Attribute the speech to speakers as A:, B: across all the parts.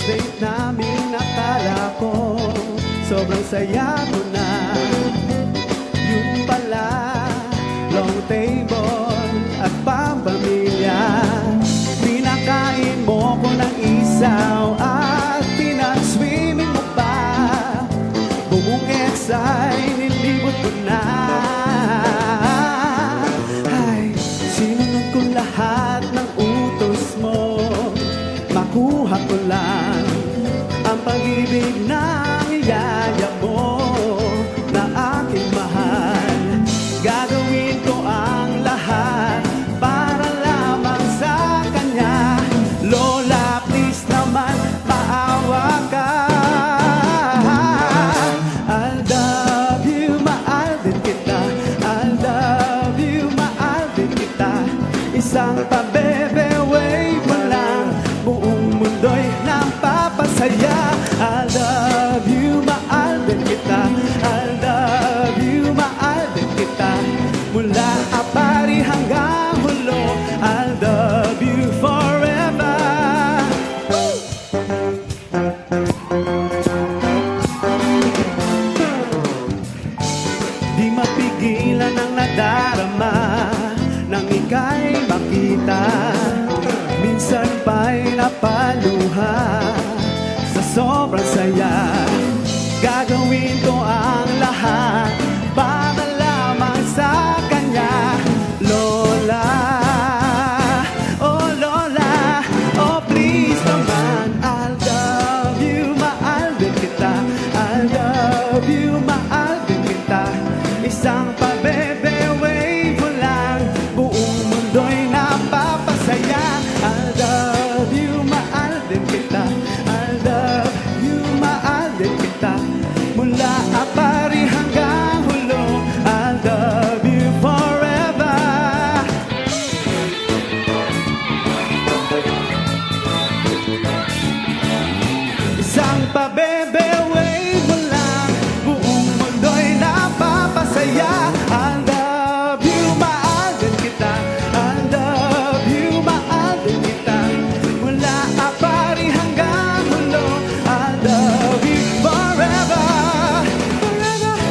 A: First date namin akala ko sobrang saya ko na. Yung pala, long table at pampamilya. Pinakain mo ko ng isaw at pinag-swimming mo pa. Bumungets ay nilibot ko na. Ay, sinunod ko lahat ng utos mo. Makuha ko lang ang pag-ibig ng iyaya mo na aking mahal. Gagawin ko ang lahat para lamang sa kanya. Lola, please naman, maawa ka. I love you, mahal din kita. I love you, mahal din kita. Isang pabebe, wave mo lang, buong mundo'y napapasaya. I love you, mahal din kita. I love you, mahal din kita. Mula apari hanggang hulo, I love you forever. Di mapigilan ang nadarama nang ika'y makita. Minsan pa'y napaluha sa sobrang saya. Gagawin ko ang lahat para lamang sa kanya. Lola, oh Lola, oh please naman. I love you, mahal din kita. I love you, mahal din kita. Isang pabebe, wave mo lang, buong mundo'y napapasaya. I love you, mahal din kita. I love you, mahal din kita. Mula apari hanggang hulo, I love you forever. Isang pabebe, wave mo lang, buong mundo'y napapasaya. I love you, mahal din kita. I love you, mahal din kita. Mula apari hanggang hulo, I love you forever. Forever.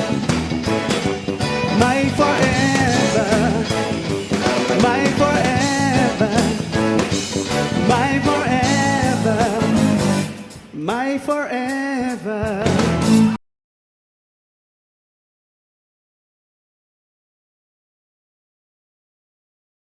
A: My forever. My forever. My forever. My forever.